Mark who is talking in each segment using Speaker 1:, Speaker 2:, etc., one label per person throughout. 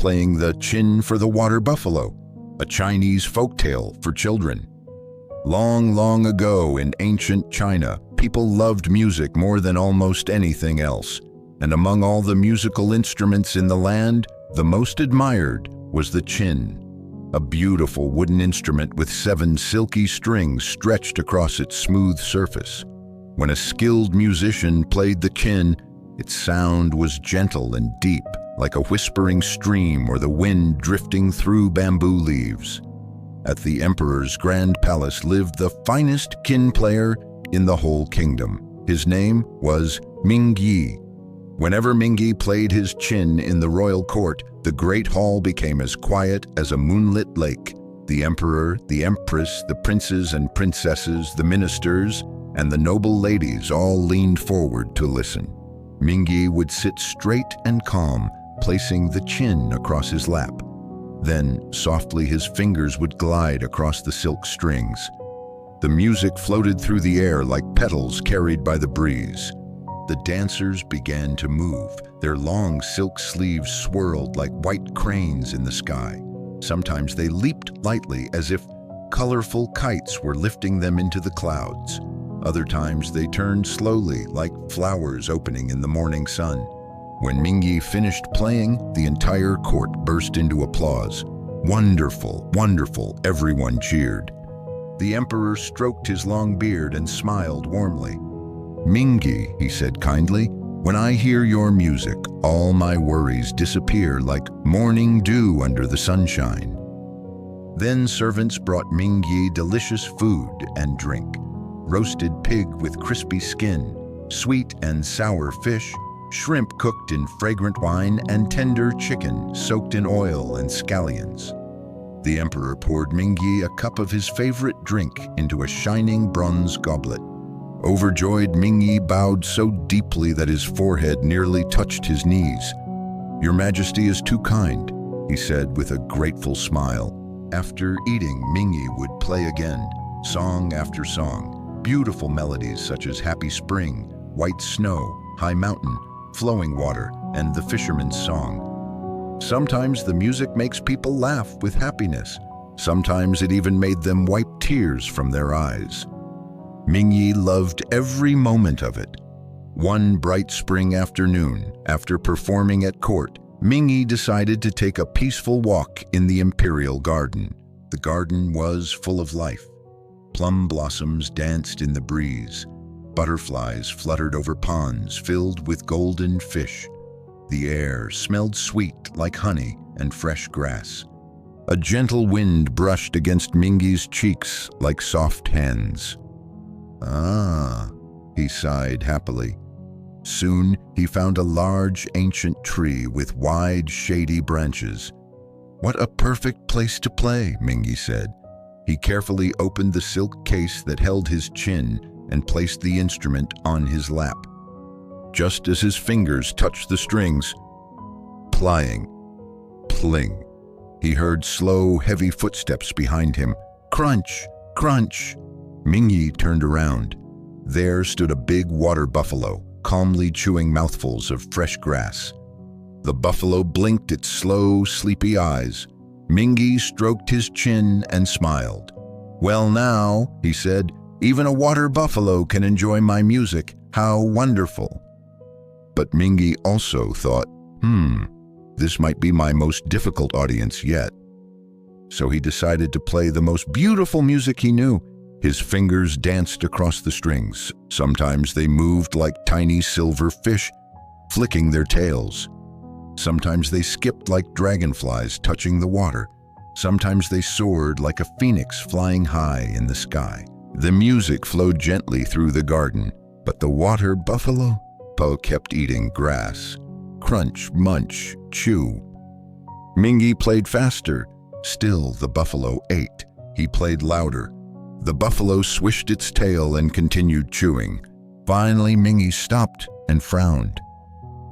Speaker 1: playing the Chin for the Water Buffalo, a Chinese folktale for children. Long, long ago in ancient China, people loved music more than almost anything else. And among all the musical instruments in the land, the most admired was the Chin, a beautiful wooden instrument with 7 silky strings stretched across its smooth surface. When a skilled musician played the Chin, its sound was gentle and deep, like a whispering stream or the wind drifting through bamboo leaves. At the emperor's grand palace lived the finest Chin player in the whole kingdom. His name was Ming Yi. Whenever Ming Yi played his Chin in the royal court, the great hall became as quiet as a moonlit lake. The emperor, the empress, the princes and princesses, the ministers, and the noble ladies all leaned forward to listen. Ming Yi would sit straight and calm, placing the Chin across his lap. Then, softly, his fingers would glide across the silk strings. The music floated through the air like petals carried by the breeze. The dancers began to move. Their long silk sleeves swirled like white cranes in the sky. Sometimes they leaped lightly as if colorful kites were lifting them into the clouds. Other times they turned slowly like flowers opening in the morning sun. When Ming Yi finished playing, the entire court burst into applause. "Wonderful, wonderful," everyone cheered. The emperor stroked his long beard and smiled warmly. "Ming Yi," he said kindly, "when I hear your music, all my worries disappear like morning dew under the sunshine." Then servants brought Ming Yi delicious food and drink: roasted pig with crispy skin, sweet and sour fish, shrimp cooked in fragrant wine, and tender chicken soaked in oil and scallions. The emperor poured Ming Yi a cup of his favorite drink into a shining bronze goblet. Overjoyed, Ming Yi bowed so deeply that his forehead nearly touched his knees. "Your Majesty is too kind," he said with a grateful smile. After eating, Ming Yi would play again, song after song, beautiful melodies such as Happy Spring, White Snow, High Mountain, Flowing Water, and the Fisherman's Song. Sometimes the music makes people laugh with happiness. Sometimes it even made them wipe tears from their eyes. Ming Yi loved every moment of it. One bright spring afternoon, after performing at court, Ming Yi decided to take a peaceful walk in the imperial garden. The garden was full of life. Plum blossoms danced in the breeze. Butterflies fluttered over ponds filled with golden fish. The air smelled sweet like honey and fresh grass. A gentle wind brushed against Ming Yi's cheeks like soft hands. "Ah," he sighed happily. Soon he found a large ancient tree with wide, shady branches. "What a perfect place to play," Ming Yi said. He carefully opened the silk case that held his Chin and placed the instrument on his lap. Just as his fingers touched the strings, plying, pling, he heard slow, heavy footsteps behind him. Crunch, crunch. Ming Yi turned around. There stood a big water buffalo, calmly chewing mouthfuls of fresh grass. The buffalo blinked its slow, sleepy eyes. Ming Yi stroked his chin and smiled. "Well now," he said, "even a water buffalo can enjoy my music. How wonderful." But Ming Yi also thought, this might be my most difficult audience yet. So he decided to play the most beautiful music he knew. His fingers danced across the strings. Sometimes they moved like tiny silver fish, flicking their tails. Sometimes they skipped like dragonflies touching the water. Sometimes they soared like a phoenix flying high in the sky. The music flowed gently through the garden, but the water buffalo kept eating grass. Crunch, munch, chew. Ming Yi played faster. Still the buffalo ate. He played louder. The buffalo swished its tail and continued chewing. Finally, Ming Yi stopped and frowned.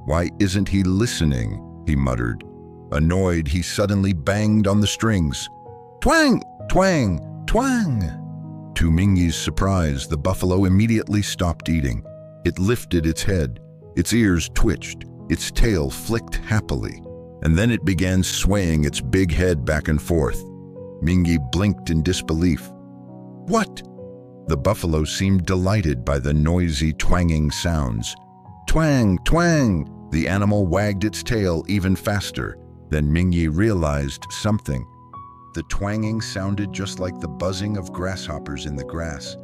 Speaker 1: "Why isn't he listening?" he muttered. Annoyed, he suddenly banged on the strings. Twang! Twang! Twang! To Ming Yi's surprise, the buffalo immediately stopped eating. It lifted its head. Its ears twitched. Its tail flicked happily. and then it began swaying its big head back and forth. Mingy blinked in disbelief. What? The buffalo seemed delighted by the noisy, twanging sounds. Twang, twang! The animal wagged its tail even faster. Then Mingy realized something. The twanging sounded just like the buzzing of grasshoppers in the grass.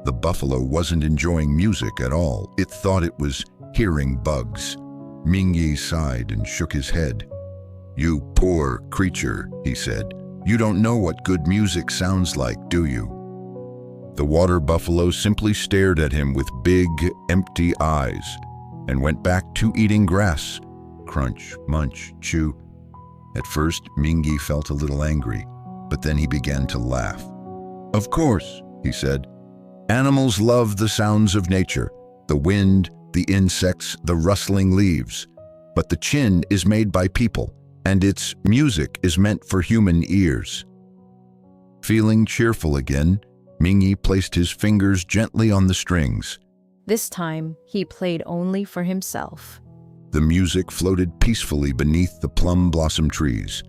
Speaker 1: The buffalo wasn't enjoying music at all. It thought it was hearing bugs. Mingy sighed and shook his head. "You poor creature," he said. "You don't know what good music sounds like, do you?" The water buffalo simply stared at him with big, empty eyes and went back to eating grass. Crunch, munch, chew. At first, Mingy felt a little angry, but then he began to laugh. "Of course," he said. "Animals love the sounds of nature, the wind, the insects, the rustling leaves. But the chin is made by people, and its music is meant for human ears." Feeling cheerful again, Mingy placed his fingers gently on the strings.
Speaker 2: This time, he played only for himself.
Speaker 1: The music floated peacefully beneath the plum blossom trees.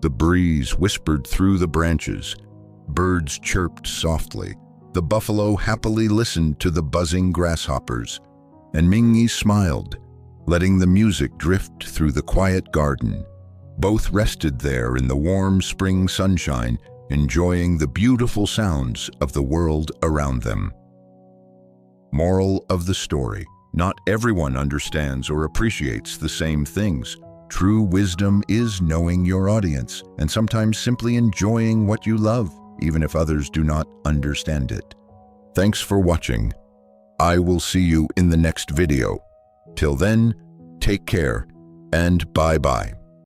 Speaker 1: The breeze whispered through the branches. Birds chirped softly. The buffalo happily listened to the buzzing grasshoppers. And Mingy smiled, letting the music drift through the quiet garden. Both rested there in the warm spring sunshine, enjoying the beautiful sounds of the world around them. Moral of the story: not everyone understands or appreciates the same things. True wisdom is knowing your audience and sometimes simply enjoying what you love, even if others do not understand it. Thanks for watching. I will see you in the next video. Till then, take care and bye-bye.